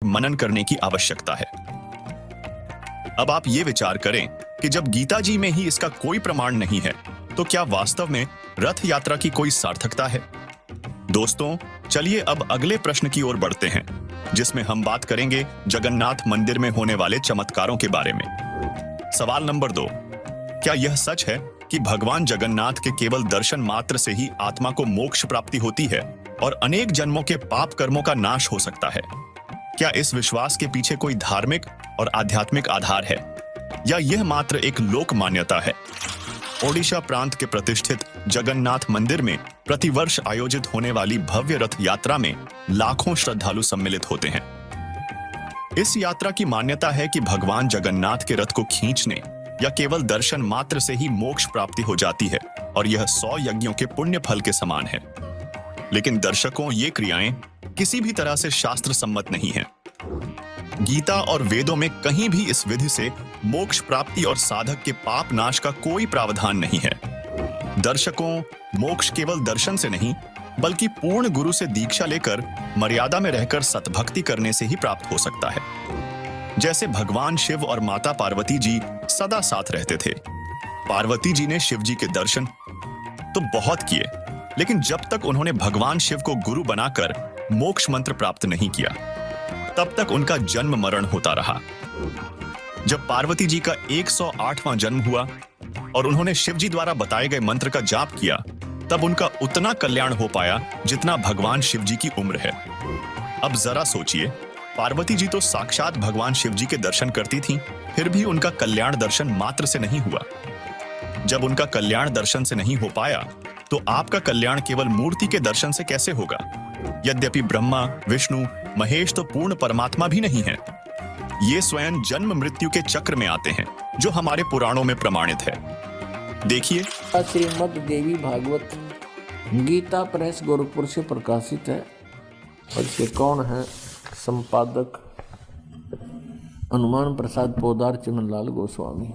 मनन करने की आवश्यकता है। अब आप ये विचार करें कि जब गीता जी में ही इसका कोई प्रमाण नहीं है, तो क्या वास्तव में रथ यात्रा की कोई सार्थकता है? दोस्तों, चलिए अब अगले प्रश्न की ओर बढ़ते हैं, जिसमें हम बात करेंगे जगन्नाथ मंदिर में होने वाले चमत्कारों के बारे में। सवाल नंबर 2, क्या यह सच है कि भगवान जगन्नाथ के केवल दर्शन मात्र से ही आत्मा को मोक्ष प्राप्ति होती है और अनेक जन्मों के पाप कर्मों का नाश हो सकता है? क्या इस विश्वास के पीछे कोई धार्मिक और आध्यात्मिक आधार है, या यह मात्र एक लोक मान्यता है? ओडिशा प्रांत के प्रतिष्ठित जगन्नाथ मंदिर में प्रतिवर्ष आयोजित होने वाली भव्य रथ यात्रा में लाखों श्रद्धालु सम्मिलित होते हैं। इस यात्रा की मान्यता है कि भगवान जगन्नाथ के रथ को खींचने या केवल दर्शन मात्र से ही मोक्ष प्राप्ति हो जाती है और यह 100 यज्ञों के पुण्य फल के समान है। लेकिन दर्शकों, ये क्रियाएं किसी भी तरह से शास्त्र सम्मत नहीं है। गीता और वेदों में कहीं भी इस विधि से मोक्ष प्राप्ति और साधक के पाप नाश का कोई प्रावधान नहीं है। दर्शकों, मोक्ष केवल दर्शन से नहीं, बल्कि पूर्ण गुरु से दीक्षा लेकर मर्यादा में रहकर सतभक्ति करने से ही प्राप्त हो सकता है। जैसे भगवान शिव और माता पार्वती जी सदा साथ रहते थे। पार्वती जी ने शिव जी के दर्शन तो बहुत किए, लेकिन जब तक उन्होंने भगवान शिव को गुरु बनाकर मोक्ष मंत्र प्राप्त नहीं किया, तब तक उनका जन्म मरण होता रहा। जब पार्वती जी का 108वां जन्म हुआ और उन्होंने शिव जी द्वारा बताए गए मंत्र का जाप किया, तब उनका उतना कल्याण हो पाया जितना भगवान शिव जी की उम्र है। अब जरा सोचिए, पार्वती जी तो साक्षात भगवान शिव जी के दर्शन करती थीं, फिर भी उनका कल्याण दर्शन मात्र से नहीं हुआ। जब उनका कल्याण दर्शन से नहीं हो पाया, तो आपका कल्याण केवल मूर्ति के दर्शन से कैसे होगा? यद्यपि ब्रह्मा, विष्णु, महेश तो पूर्ण परमात्मा भी नहीं है। ये स्वयं जन्म मृत्यु के चक्र में आते हैं, जो हमारे पुराणों में प्रमाणित है। देखिए, श्रीमद् देवी भागवत गीता प्रेस गोरखपुर से प्रकाशित है और इसके कौन है संपादक? हनुमान प्रसाद पोदार चिमनलाल गोस्वामी,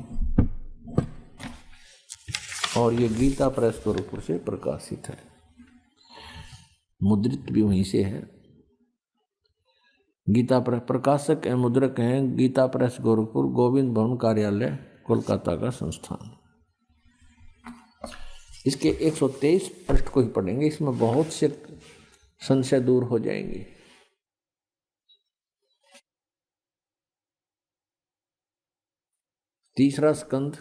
और ये गीता प्रेस गोरखपुर से प्रकाशित है। मुद्रित भी वहीं से है। गीता प्रेस प्रकाशक एवं मुद्रक हैं गीता प्रेस गोरखपुर, गोविंद भवन कार्यालय, कोलकाता का संस्थान। इसके 123 पृष्ठ को ही पढ़ेंगे, इसमें बहुत से संशय दूर हो जाएंगे। तीसरा स्कंद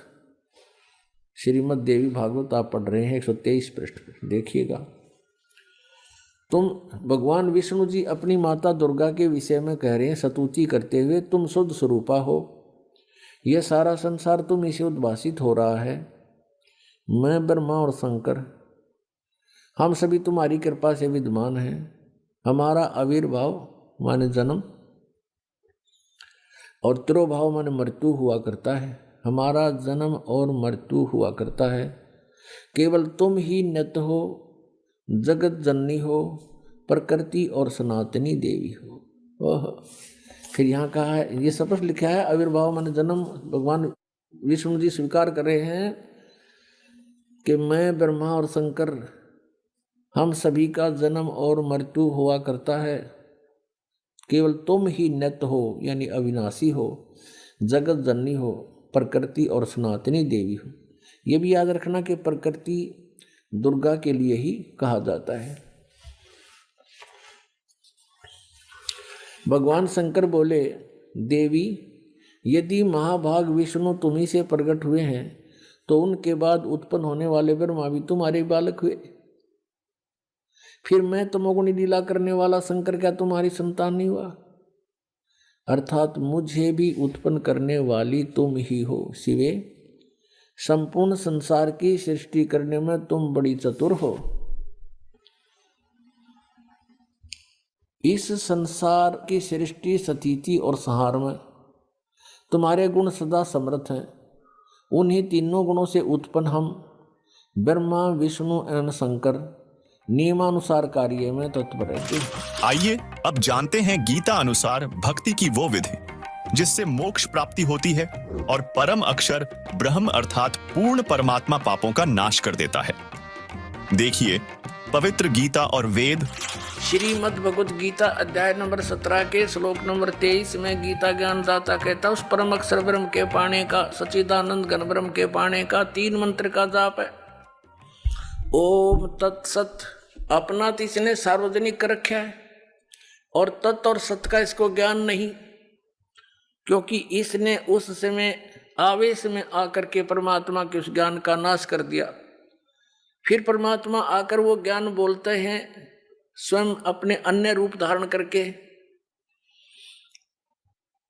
श्रीमद् देवी भागवत आप पढ़ रहे हैं, 123 पृष्ठ पे देखिएगा। तुम भगवान विष्णु जी अपनी माता दुर्गा के विषय में कह रहे हैं स्तुति करते हुए, तुम शुद्ध स्वरूपा हो, यह सारा संसार तुम इसे उद्भासित हो रहा है। मैं ब्रह्मा और शंकर हम सभी तुम्हारी कृपा से विद्यमान हैं। हमारा आविर्भाव माने जन्म और तिरोभाव माने मृत्यु हुआ करता है। हमारा जन्म और मृत्यु हुआ करता है। केवल तुम ही नित्य हो, जगत जननी हो, प्रकृति और सनातनी देवी हो। फिर यहाँ कहा है, ये स्पष्ट लिखा है, आविर्भाव माने जन्म। भगवान विष्णु जी स्वीकार कर रहे हैं कि मैं ब्रह्मा और शंकर हम सभी का जन्म और मृत्यु हुआ करता है। केवल तुम ही नित्य हो, यानी अविनाशी हो, जगत जननी हो, प्रकृति और सनातनी देवी हो। यह भी याद रखना कि प्रकृति दुर्गा के लिए ही कहा जाता है। भगवान शंकर बोले, देवी यदि महाभाग विष्णु तुम्ही से प्रकट हुए हैं, तो उनके बाद उत्पन्न होने वाले ब्रह्मा भी तुम्हारे बालक हुए। फिर मैं तमोगुणी लीला करने वाला शंकर क्या तुम्हारी संतान नहीं हुआ? अर्थात मुझे भी उत्पन्न करने वाली तुम ही हो। शिवे, संपूर्ण संसार की सृष्टि करने में तुम बड़ी चतुर हो। इस संसार की सृष्टि, स्थिति और संहार में तुम्हारे गुण सदा समर्थ हैं। उन्हीं तीनों गुणों से उत्पन्न हम ब्रह्मा, विष्णु एवं शंकर नियमानुसार कार्य में तत्पर रहते हैं। आइए अब जानते हैं गीता अनुसार भक्ति की वो विधि जिससे मोक्ष प्राप्ति होती है और परम अक्षर ब्रह्म अर्थात पूर्ण परमात्मा पापों का नाश कर देता है। देखिए, पवित्र गीता और वेद श्रीमद् भगवत गीता अध्याय नंबर 17 के श्लोक नंबर 23 में गीता ज्ञानदाता कहता है उस परम अक्षर ब्रह्म के पाने का, सच्चिदानंद घन ब्रह्म के पाने का 3 मंत्र का जाप है। ओम तत्सत अपना तो इसने सार्वजनिक कर रखा है, और तत् और सत का इसको ज्ञान नहीं, क्योंकि इसने उस समय आवेश में आकर के परमात्मा के उस ज्ञान का नाश कर दिया। फिर परमात्मा आकर वो ज्ञान बोलते हैं स्वयं अपने अन्य रूप धारण करके,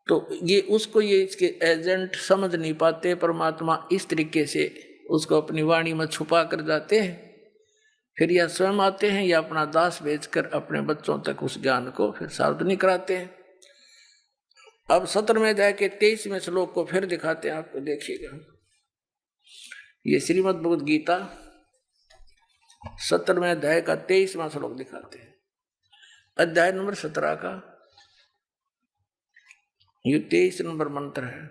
तो ये उसको ये इसके एजेंट समझ नहीं पाते। परमात्मा इस तरीके से उसको अपनी वाणी में छुपा कर जाते हैं, फिर या स्वयं आते हैं या अपना दास भेजकर अपने बच्चों तक उस ज्ञान को फिर सार्वजनिक कराते हैं। अब 17वें अध्याय के 23वें श्लोक को फिर दिखाते हैं आपको, देखिएगा। ये श्रीमद् भगवत गीता 17वें अध्याय का 23वां श्लोक दिखाते हैं, अध्याय नंबर 17 का ये 23 नंबर मंत्र है।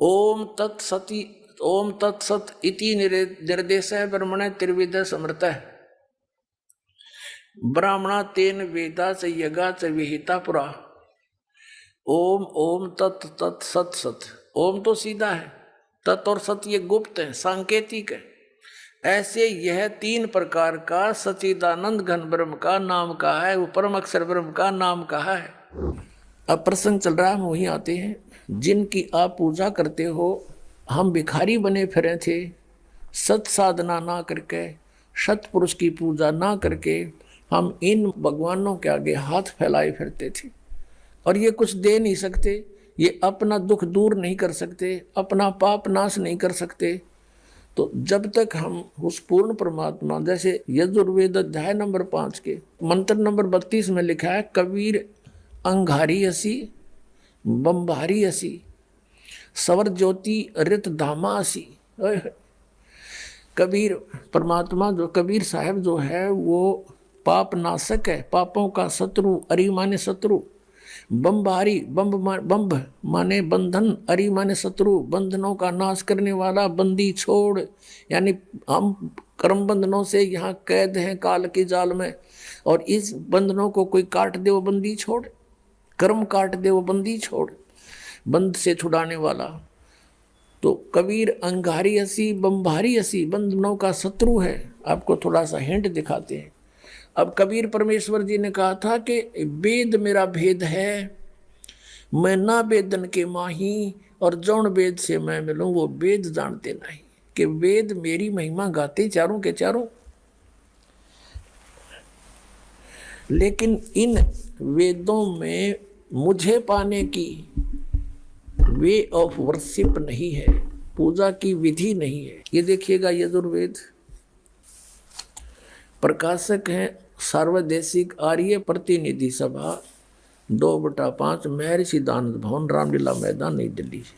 ओम तत्सति ओम तत्सत इति निर्देश ब्रह्मण त्रिविध समृत ब्राह्मणा तेन वेदा च यज्ञा च विहिता पुरा। ओम ओम तत् तत् सत सत। ओम तो सीधा है, तत् और सत ये गुप्त है, सांकेतिक है। ऐसे यह 3 प्रकार का सच्चिदानंद घन ब्रह्म का नाम का है, वो परम अक्षर ब्रह्म का नाम कहा है। अब प्रसंग चल रहा है, हम वहीं आते हैं। जिनकी आप पूजा करते हो, हम भिखारी बने फिरे थे, सत साधना ना करके, सतपुरुष की पूजा ना करके हम इन भगवानों के आगे हाथ फैलाए फिरते थे, और ये कुछ दे नहीं सकते, ये अपना दुख दूर नहीं कर सकते, अपना पाप नाश नहीं कर सकते। तो जब तक हम उस पूर्ण परमात्मा, जैसे यजुर्वेद अध्याय नंबर 5 के मंत्र नंबर 32 में लिखा है, कबीर अंगारी असी बम्बारी असी सवर ज्योति रित धामा असी। कबीर परमात्मा जो कबीर साहब जो है वो पाप नाशक है, पापों का शत्रु, अरि माने शत्रु, बम्बारी बम्ब माने बंधन, अरि माने शत्रु, बंधनों का नाश करने वाला, बंदी छोड़, यानी हम कर्म बंधनों से यहाँ कैद हैं काल के जाल में, और इस बंधनों को कोई काट दे वो बंदी छोड़, कर्म काट दे वो बंदी छोड़, बंध से छुड़ाने वाला। तो कबीर अंगारी असी बम्बारी असी, बंधनों का शत्रु है। आपको थोड़ा सा हिंट दिखाते हैं। अब कबीर परमेश्वर जी ने कहा था कि वेद मेरा भेद है, मैं ना वेदन के माही, और जौन वेद से मैं मिलूं वो वेद जानते नहीं, कि वेद मेरी महिमा गाते चारों के चारों। लेकिन इन वेदों में मुझे पाने की वे ऑफ वर्शिप नहीं है, पूजा की विधि नहीं है। ये देखिएगा, यजुर्वेद प्रकाशक हैं सार्वदेशिक आर्य प्रतिनिधि सभा 2/5 महर्षि दानंद भवन, रामलीला मैदान, नई दिल्ली से।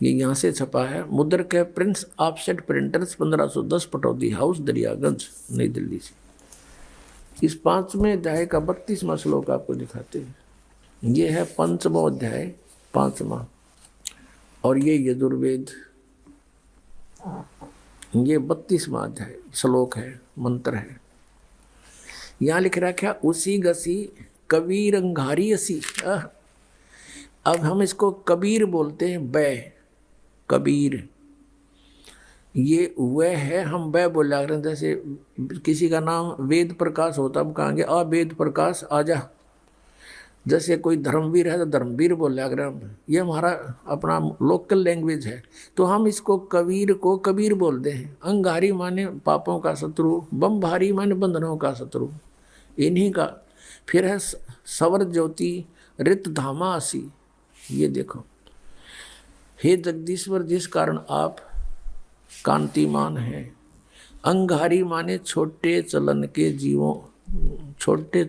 ये यहाँ से छपा है। मुद्रक है Prince offset printers 1510 Pataudi house, Daryaganj, नई दिल्ली से। इस 5वें अध्याय का 32वां श्लोक आपको दिखाते हैं। ये है 5वां अध्याय 5वां, और ये यजुर्वेद ये 32वां अध्याय श्लोक है, मंत्र है। यहाँ लिख रखा उसी गसी कबीर अंगारी असी। अब हम इसको कबीर बोलते हैं, बै कबीर, ये वह है, हम बै बोला करें। जैसे किसी का नाम वेद प्रकाश होता, हम कहेंगे आ वेद प्रकाश आजा। जैसे कोई धर्मवीर है तो धर्मवीर बोला करें हम, ये हमारा अपना लोकल लैंग्वेज है। तो हम इसको कबीर को कबीर बोलते हैं। अंगारी माने पापों का शत्रु, बम्बारी माने बंधनों का शत्रु, इन्हीं का। फिर है सवर ज्योति रित धामा असी। ये देखो, हे जगदीश्वर, जिस कारण आप कांतिमान हैं। अंगारी माने छोटे चलन के जीवों, छोटे